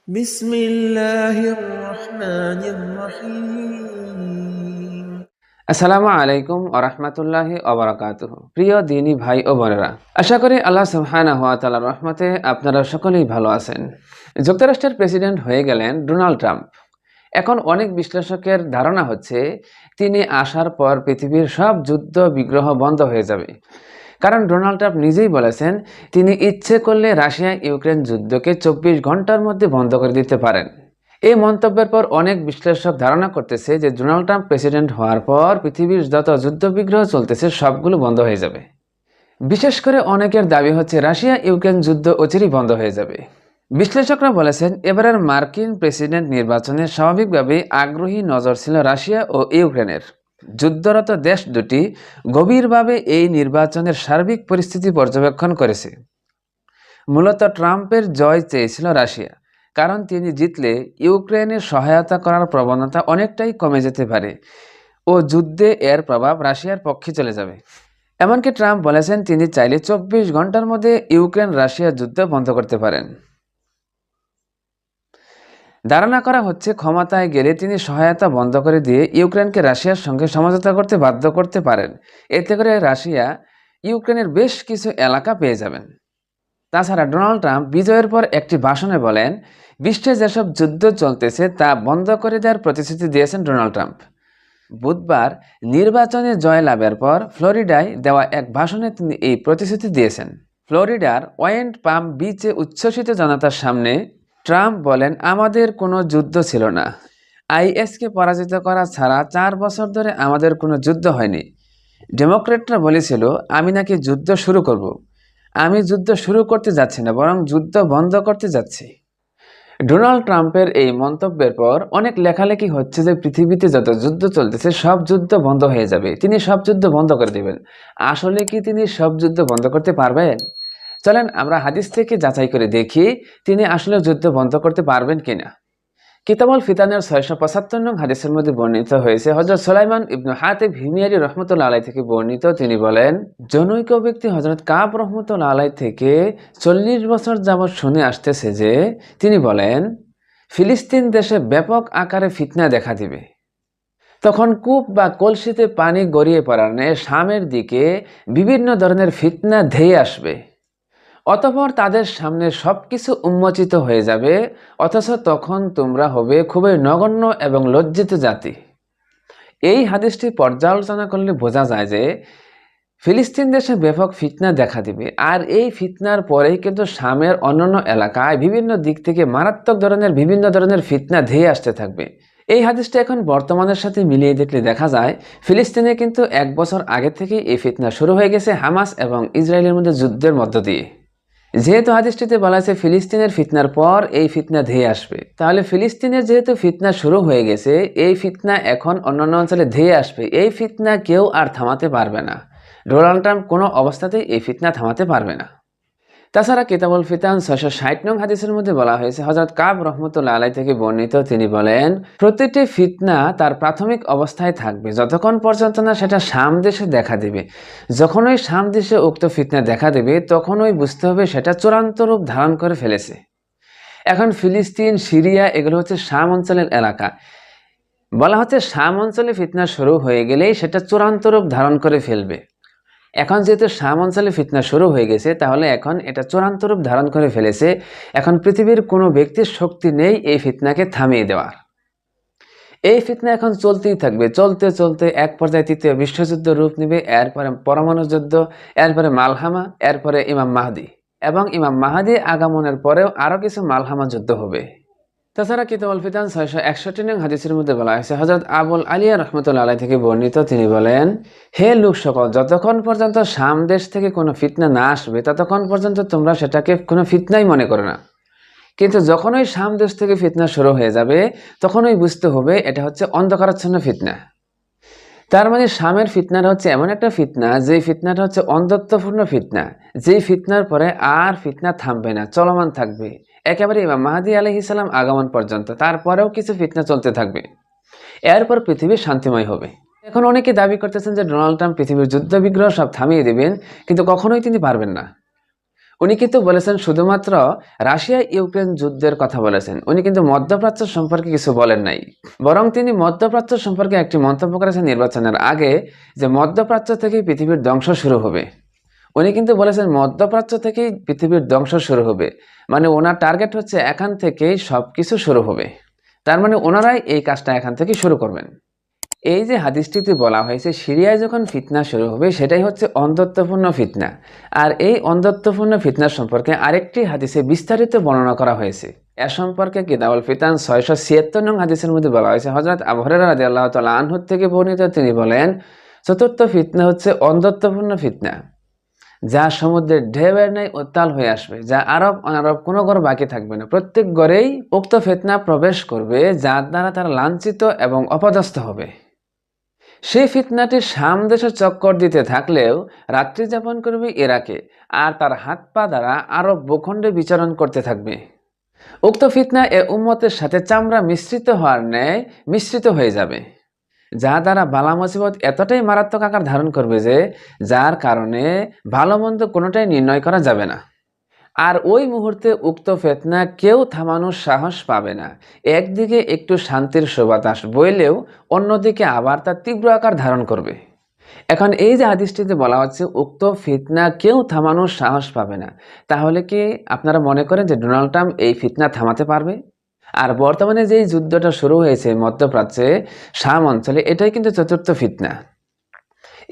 بسم الله الرحمن الرحيم আসসালামু আলাইকুম ওয়া রাহমাতুল্লাহি ওয়া বারাকাতুহু। প্রিয় দিনী ভাই ও বোনেরা, আশা করি আল্লাহ সুবহানাহু ওয়া তাআলার রহমতে আপনারা সকলেই ভালো আছেন। যুক্তরাষ্ট্রের প্রেসিডেন্ট হয়ে গেলেন ডোনাল্ড ট্রাম্প। এখন অনেক বিশ্লেষকের ধারণা হচ্ছে তিনি আসার পর পৃথিবীর সব যুদ্ধ বিগ্রহ বন্ধ হয়ে যাবে। কারণ ডোনাল্ড ট্রাম্প নিজেই বলেছেন তিনি ইচ্ছে করলে রাশিয়া ইউক্রেন যুদ্ধকে 24 ঘন্টার মধ্যে বন্ধ করে দিতে পারেন। এই মন্তব্যের পর অনেক বিশ্লেষক ধারণা করতেছে যে ডোনাল্ড ট্রাম্প প্রেসিডেন্ট হওয়ার পর পৃথিবীর যত যুদ্ধবিগ্রহ চলতেছে সবগুলো বন্ধ হয়ে যাবে। বিশেষ করে অনেকের দাবি হচ্ছে রাশিয়া ইউক্রেন যুদ্ধ অচিরেই বন্ধ হয়ে যাবে। বিশ্লেষকরা বলেছেন এবারের মার্কিন প্রেসিডেন্ট নির্বাচনে স্বাভাবিকভাবেই আগ্রহী নজর ছিল রাশিয়া ও ইউক্রেনের। যুদ্ধরত দেশ দুটি গভীরভাবে এই নির্বাচনের সার্বিক পরিস্থিতি পর্যবেক্ষণ করেছে। মূলত ট্রাম্পের জয় চেয়েছিল রাশিয়া, কারণ তিনি জিতলে ইউক্রেনের সহায়তা করার প্রবণতা অনেকটাই কমে যেতে পারে ও যুদ্ধে এর প্রভাব রাশিয়ার পক্ষে চলে যাবে। এমনকি ট্রাম্প বলেছেন তিনি চাইলে 24 ঘন্টার মধ্যে ইউক্রেন রাশিয়া যুদ্ধ বন্ধ করতে পারেন। ধারণা করা হচ্ছে ক্ষমতায় গেলে তিনি সহায়তা বন্ধ করে দিয়ে ইউক্রেনকে রাশিয়ার সঙ্গে সমঝোতা করতে বাধ্য করতে পারেন। এতে করে রাশিয়া ইউক্রেনের বেশ কিছু এলাকা পেয়ে যাবেন। তাছাড়া ডোনাল্ড ট্রাম্প বিজয়ের পর একটি ভাষণে বলেন বিশ্বে যেসব যুদ্ধ চলতেছে তা বন্ধ করে দেওয়ার প্রতিশ্রুতি দিয়েছেন ডোনাল্ড ট্রাম্প। বুধবার নির্বাচনে জয়লাভের পর ফ্লোরিডায় দেওয়া এক ভাষণে তিনি এই প্রতিশ্রুতি দিয়েছেন। ফ্লোরিডার ওয়েন্ট পাম বিচে উচ্ছ্বসিত জনতার সামনে ট্রাম্প বলেন আমাদের কোনো যুদ্ধ ছিল না, আইএসকে পরাজিত করা ছাড়া 4 বছর ধরে আমাদের কোনো যুদ্ধ হয়নি। ডেমোক্রেটরা বলেছিল আমি নাকি যুদ্ধ শুরু করব। আমি যুদ্ধ শুরু করতে যাচ্ছি না, বরং যুদ্ধ বন্ধ করতে যাচ্ছি। ডোনাল্ড ট্রাম্পের এই মন্তব্যের পর অনেক লেখালেখি হচ্ছে যে পৃথিবীতে যত যুদ্ধ চলতেছে সব যুদ্ধ বন্ধ হয়ে যাবে, তিনি সব যুদ্ধ বন্ধ করে দেবেন। আসলে কি তিনি সব যুদ্ধ বন্ধ করতে পারবেন? চলেন আমরা হাদিস থেকে যাচাই করে দেখি তিনি আসলে যুদ্ধ বন্ধ করতে পারবেন কিনা। কিতাবুল ফিতানের 675 নং হাদিসের মধ্যে বর্ণিত হয়েছে হযরত সুলাইমান ইবনে হাতিব হিমিয়ারি রাহমাতুল্লাহ আলাইহি থেকে বর্ণিত। তিনি বলেন জনৈক ব্যক্তি হযরত কাব রাহমাতুল্লাহ আলাইহি থেকে 40 বছর যাবৎ শুনে আসতেছে যে তিনি বলেন ফিলিস্তিন দেশে ব্যাপক আকারে ফিতনা দেখা দিবে। তখন কূপ বা কলসিতে পানি গড়িয়ে পড়ার ন্যায় শামের দিকে বিভিন্ন ধরনের ফিতনা ধেয়ে আসবে। অতঃপর তাদের সামনে সবকিছু উন্মোচিত হয়ে যাবে, অথচ তখন তোমরা হবে খুবই নগণ্য এবং লজ্জিত জাতি। এই হাদিসটি পর্যালোচনা করলে বোঝা যায় যে ফিলিস্তিন দেশে ব্যাপক ফিতনা দেখা দিবে, আর এই ফিতনার পরেই কিন্তু শামের অন্যান্য এলাকায় বিভিন্ন দিক থেকে মারাত্মক ধরনের বিভিন্ন ধরনের ফিতনা ধেয়ে আসতে থাকবে। এই হাদিসটা এখন বর্তমানের সাথে মিলিয়ে দেখলে দেখা যায় ফিলিস্তিনে কিন্তু 1 বছর আগে থেকেই এই ফিতনা শুরু হয়ে গেছে হামাস এবং ইসরায়েলের মধ্যে যুদ্ধের মধ্য দিয়ে। যেহেতু হাদিসটিতে বলা আছে ফিলিস্তিনের ফিতনার পর এই ফিতনা ধেয়ে আসবে, তাহলে ফিলিস্তিনের যেহেতু ফিতনা শুরু হয়ে গেছে এই ফিতনা এখন অন্যান্য অঞ্চলে ধেয়ে আসবে। এই ফিতনা কেউ আর থামাতে পারবে না। ডোনাল্ড ট্রাম্প কোনো অবস্থাতেই এই ফিতনা থামাতে পারবে না। তাছাড়া কিতাবুল ফিতান 660 নং হাদিসের মধ্যে বলা হয়েছে হযরত কাব রাহমাতুল্লাহ আলাইহি থেকে বর্ণিত, তিনি বলেন প্রতিটি ফিতনা তার প্রাথমিক অবস্থায় থাকবে যতক্ষণ পর্যন্ত না সেটা শাম দেশে দেখা দেবে। যখন ওই শাম দেশে উক্ত ফিতনা দেখা দেবে তখন ওই বুঝতে হবে সেটা চূড়ান্ত রূপ ধারণ করে ফেলেছে। এখন ফিলিস্তিন, সিরিয়া এগুলো হচ্ছে শাম অঞ্চলের এলাকা। বলা হচ্ছে শাম অঞ্চলে ফিতনা শুরু হয়ে গেলেই সেটা চূড়ান্ত রূপ ধারণ করে ফেলবে। এখন যেহেতু শাম অঞ্চলে ফিতনা শুরু হয়ে গেছে তাহলে এখন এটা চূড়ান্ত রূপ ধারণ করে ফেলেছে। এখন পৃথিবীর কোনো ব্যক্তির শক্তি নেই এই ফিতনাকে থামিয়ে দেওয়ার। এই ফিতনা এখন চলতেই থাকবে, চলতে চলতে এক পর্যায়ে তৃতীয় বিশ্বযুদ্ধ রূপ নেবে, এরপরে পরমাণু যুদ্ধ, এরপরে মালহামা, এরপরে ইমাম মাহদি, এবং ইমাম মাহদি আগমনের পরেও আরো কিছু মালহামা যুদ্ধ হবে। তাছাড়া কিতাবুল ফিতান 661 নং হাদিসের মধ্যে বলা হয়েছে হযরত আবুল আলিয়া রাহমাতুল্লাহ আলাইহি থেকে বর্ণিত, তিনি বলেন হে লোক সকল, যতক্ষণ পর্যন্ত শাম দেশ থেকে কোনো ফিতনা না আসবে ততক্ষণ পর্যন্ত তোমরা সেটাকে কোনো ফিতনাই মনে করো না। কিন্তু যখন ওই শাম দেশ থেকে ফিতনা শুরু হয়ে যাবে তখন ওই বুঝতে হবে এটা হচ্ছে অন্ধকারাচ্ছন্ন ফিতনা। তার মানে শামের ফিতনাটা হচ্ছে এমন একটা ফিতনা যেই ফিতনাটা হচ্ছে অন্ধত্বপূর্ণ ফিতনা, যেই ফিতনার পরে আর ফিতনা থামবে না, চলমান থাকবে একেবারে ইমাম মাহদি আলাইহিস সালাম আগমন পর্যন্ত। তারপরেও কিছু ফিতনা চলতে থাকবে, এরপর পৃথিবী শান্তিময় হবে। এখন অনেকে দাবি করতেছেন যে ডোনাল্ড ট্রাম্প পৃথিবীর যুদ্ধ বিগ্রহ সব থামিয়ে দেবেন, কিন্তু কখনোই তিনি পারবেন না। উনি কিন্তু বলেছেন শুধুমাত্র রাশিয়া ইউক্রেন যুদ্ধের কথা বলেছেন, উনি কিন্তু মধ্যপ্রাচ্য সম্পর্কে কিছু বলেন নাই। বরং তিনি মধ্যপ্রাচ্য সম্পর্কে একটি মন্তব্য করেছেন নির্বাচনের আগে, যে মধ্যপ্রাচ্য থেকেই পৃথিবীর ধ্বংস শুরু হবে। উনি কিন্তু বলেছেন মধ্যপ্রাচ্য থেকেই পৃথিবীর ধ্বংস শুরু হবে, মানে ওনার টার্গেট হচ্ছে এখান থেকেই সবকিছু শুরু হবে। তার মানে ওনারাই এই কাজটা এখান থেকে শুরু করবেন। এই যে হাদিসটিতে বলা হয়েছে সিরিয়ায় যখন ফিতনা শুরু হবে, সেটাই হচ্ছে অন্ধত্বপূর্ণ ফিতনা। আর এই অন্ধত্বপূর্ণ ফিতনা সম্পর্কে আরেকটি হাদিসে বিস্তারিত বর্ণনা করা হয়েছে। এ সম্পর্কে কিতাবুল ফিতান 676 নং হাদিসের মধ্যে বলা হয়েছে, হযরত আবু হুরায়রা রাদিয়াল্লাহু তাআলা আনহু থেকে বর্ণিত, তিনি বলেন, চতুর্থ ফিতনা হচ্ছে অন্ধত্বপূর্ণ ফিতনা, যা সমুদ্রের ঢেউয়ের ন্যায় উত্তাল হয়ে আসবে, যা আরব অনারব কোনো ঘর বাকি থাকবে না। প্রত্যেক ঘরেই উক্ত ফিতনা প্রবেশ করবে, যার দ্বারা তারা লাঞ্ছিত এবং অপদস্থ হবে। সেই ফিতনাটি শাম দেশে চক্কর দিতে থাকলেও রাত্রি যাপন করবে ইরাকে, আর তার হাত পা দ্বারা আরব ভূখণ্ডে বিচরণ করতে থাকবে। উক্ত ফিতনা এ উম্মতের সাথে চামড়া মিশ্রিত হওয়ার ন্যায় মিশ্রিত হয়ে যাবে, যা দ্বারা বালা মুসিবত এতটাই মারাত্মক আকার ধারণ করবে যে যার কারণে ভালো মন্দ কোনোটাই নির্ণয় করা যাবে না। আর ওই মুহূর্তে উক্ত ফিতনা কেউ থামানোর সাহস পাবে না। একদিকে একটু শান্তির সুবাতাস বইলেও অন্যদিকে আবার তা তীব্র আকার ধারণ করবে। এখন এই যে হাদিসটিতে বলা হচ্ছে উক্ত ফিতনা কেউ থামানোর সাহস পাবে না, তাহলে কি আপনারা মনে করেন যে ডোনাল্ড ট্রাম্প এই ফিতনা থামাতে পারবে? আর বর্তমানে যেই যুদ্ধটা শুরু হয়েছে মধ্যপ্রাচ্যে শাম অঞ্চলে, এটাই কিন্তু চতুর্থ ফিতনা।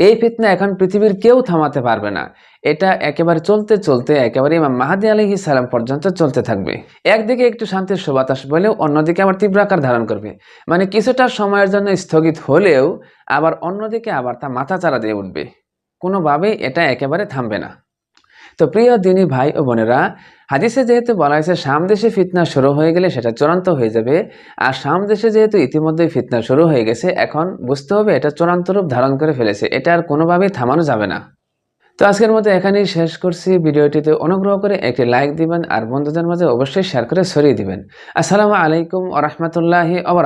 এই ফিতনা এখন পৃথিবীর কেউ থামাতে পারবে না। এটা একেবারে চলতে চলতে একেবারে ইমাম মাহদী আলাইহিস সালাম পর্যন্ত চলতে থাকবে। একদিকে একটু শান্তির সুবাতাস বলেও অন্যদিকে আবার তীব্র আকার ধারণ করবে, মানে কিছুটা সময়ের জন্য স্থগিত হলেও আবার অন্যদিকে আবার তা মাথাচাড়া দিয়ে উঠবে। কোনোভাবেই এটা একেবারে থামবে না। তো প্রিয় দিনী ভাই ও বোনেরা, হাদিসে যেহেতু বলা হয়েছে শাম দেশে ফিতনা শুরু হয়ে গেলে সেটা চূড়ান্ত হয়ে যাবে, আর শাম দেশে যেহেতু ইতিমধ্যেই ফিতনা শুরু হয়ে গেছে, এখন বুঝতে হবে এটা চূড়ান্ত রূপ ধারণ করে ফেলেছে, এটা আর কোনোভাবেই থামানো যাবে না। তো আজকের মতো এখানেই শেষ করছি। ভিডিওটিতে অনুগ্রহ করে একটি লাইক দিবেন আর বন্ধুদের মাঝে অবশ্যই শেয়ার করে ছড়িয়ে দিবেন। আসসালামু আলাইকুম ওয়া রাহমাতুল্লাহি ওয়া বারাকাতুহু।